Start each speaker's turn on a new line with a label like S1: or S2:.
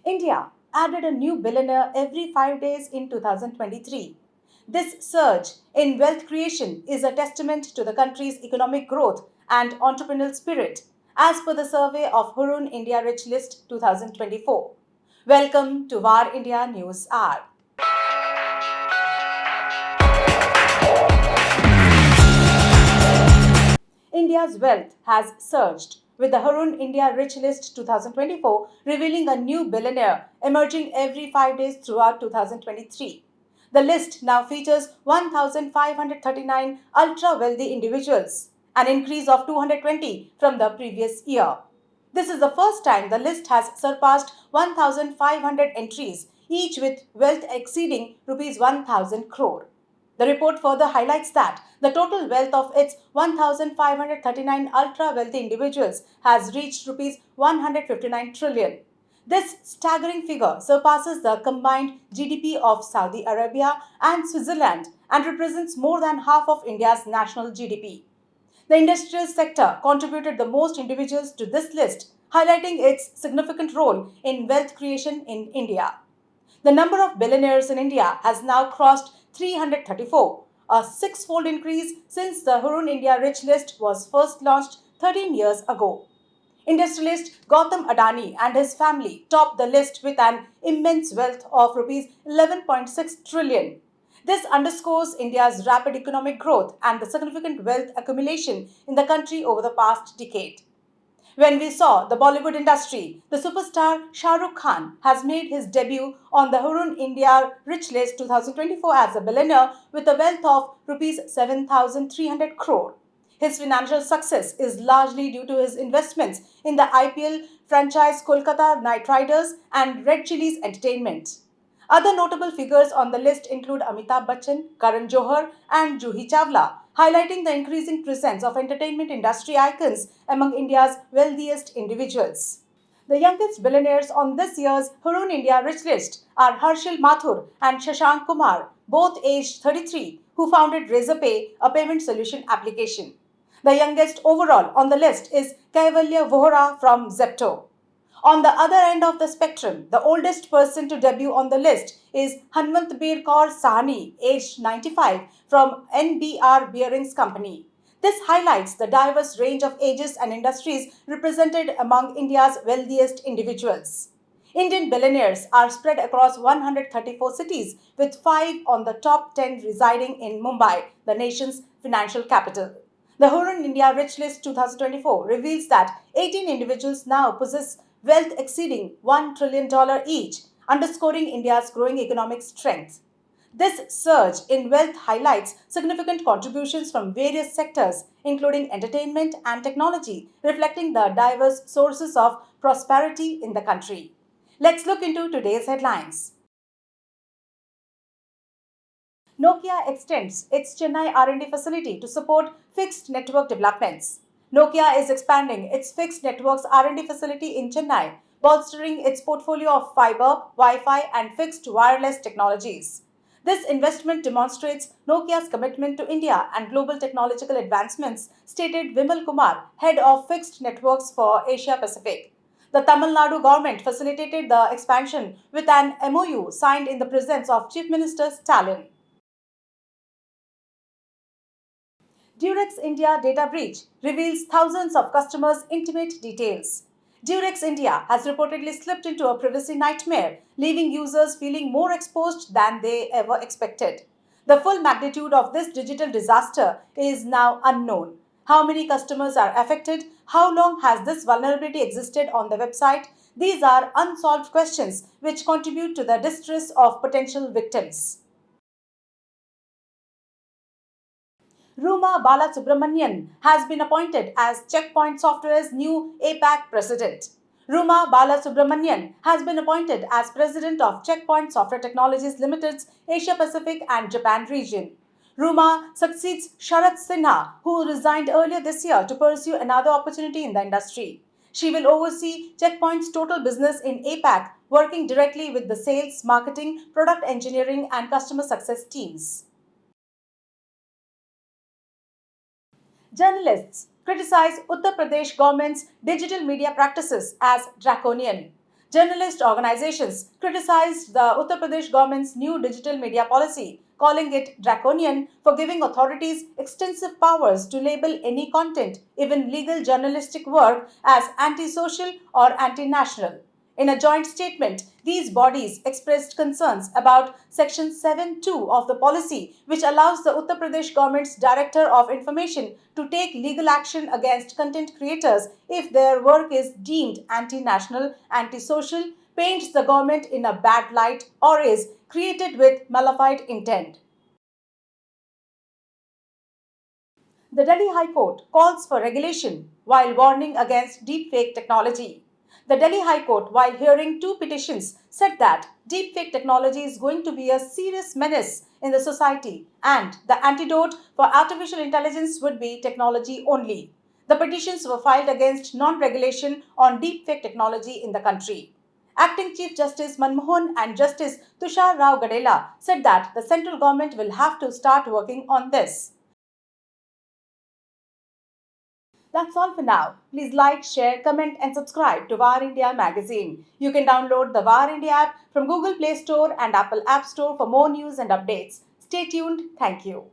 S1: India added a new billionaire every 5 days in 2023. This surge in wealth creation is a testament to the country's economic growth and entrepreneurial spirit, as per the survey of Hurun India Rich List 2024. Welcome to VAR India News Hour. India's wealth has surged, with the Hurun India Rich List 2024 revealing a new billionaire emerging every 5 days throughout 2023. The list now features 1,539 ultra wealthy individuals, an increase of 220 from the previous year. This is the first time the list has surpassed 1,500 entries, each with wealth exceeding Rs 1,000 crore. The report further highlights that the total wealth of its 1,539 ultra-wealthy individuals has reached Rs 159 trillion. This staggering figure surpasses the combined GDP of Saudi Arabia and Switzerland and represents more than half of India's national GDP. The industrial sector contributed the most individuals to this list, highlighting its significant role in wealth creation in India. The number of billionaires in India has now crossed 334, a six-fold increase since the Hurun India Rich List was first launched 13 years ago. Industrialist Gautam Adani and his family topped the list with an immense wealth of Rs 11.6 trillion. This underscores India's rapid economic growth and the significant wealth accumulation in the country over the past decade. When we saw the Bollywood industry, the superstar Shah Rukh Khan has made his debut on the Hurun India Rich List 2024 as a billionaire with a wealth of Rs 7,300 crore. His financial success is largely due to his investments in the IPL franchise Kolkata Knight Riders and Red Chillies Entertainment. Other notable figures on the list include Amitabh Bachchan, Karan Johar, and Juhi Chawla, highlighting the increasing presence of entertainment industry icons among India's wealthiest individuals. The youngest billionaires on this year's Hurun India Rich List are Harshil Mathur and Shashank Kumar, both aged 33, who founded Razorpay, a payment solution application. The youngest overall on the list is Kaivalya Vohra from Zepto. On the other end of the spectrum, the oldest person to debut on the list is Hanwantbir Kaur Sahni, aged 95, from NBR Bearings Company. This highlights the diverse range of ages and industries represented among India's wealthiest individuals. Indian billionaires are spread across 134 cities, with 5 on the top 10 residing in Mumbai, the nation's financial capital. The Hurun India Rich List 2024 reveals that 18 individuals now possess wealth exceeding $1 trillion each, underscoring India's growing economic strength. This surge in wealth highlights significant contributions from various sectors, including entertainment and technology, reflecting the diverse sources of prosperity in the country. Let's look into today's headlines. Nokia extends its Chennai R&D facility to support fixed network developments. Nokia is expanding its fixed networks R&D facility in Chennai, bolstering its portfolio of fiber, Wi-Fi, and fixed wireless technologies. This investment demonstrates Nokia's commitment to India and global technological advancements, stated Vimal Kumar, head of fixed networks for Asia Pacific. The Tamil Nadu government facilitated the expansion with an MOU signed in the presence of Chief Minister Stalin. Durex India data breach reveals thousands of customers' intimate details. Durex India has reportedly slipped into a privacy nightmare, leaving users feeling more exposed than they ever expected. The full magnitude of this digital disaster is now unknown. How many customers are affected? How long has this vulnerability existed on the website? These are unsolved questions which contribute to the distress of potential victims. Ruma Balasubramanian has been appointed as Checkpoint Software's new APAC president. Ruma Balasubramanian has been appointed as president of Checkpoint Software Technologies Limited's Asia Pacific and Japan region. Ruma succeeds Sharat Sinha, who resigned earlier this year to pursue another opportunity in the industry. She will oversee Checkpoint's total business in APAC, working directly with the sales, marketing, product engineering, and customer success teams. Journalists criticize Uttar Pradesh government's digital media practices as draconian. Journalist organizations criticized the Uttar Pradesh government's new digital media policy, calling it draconian for giving authorities extensive powers to label any content, even legal journalistic work, as anti-social or anti-national. In a joint statement, these bodies expressed concerns about Section 7.2 of the policy, which allows the Uttar Pradesh government's Director of Information to take legal action against content creators if their work is deemed anti-national, anti-social, paints the government in a bad light, or is created with malevolent intent. The Delhi High Court calls for regulation while warning against deepfake technology. The Delhi High Court, while hearing two petitions, said that deepfake technology is going to be a serious menace in the society and the antidote for artificial intelligence would be technology only. The petitions were filed against non regulation on deepfake technology in the country. Acting Chief Justice Manmohan and Justice Tushar Rao Gadela said that the central government will have to start working on this. That's all for now. Please like, share, comment, and subscribe to VAR India magazine. You can download the VAR India app from Google Play Store and Apple App Store for more news and updates. Stay tuned. Thank you.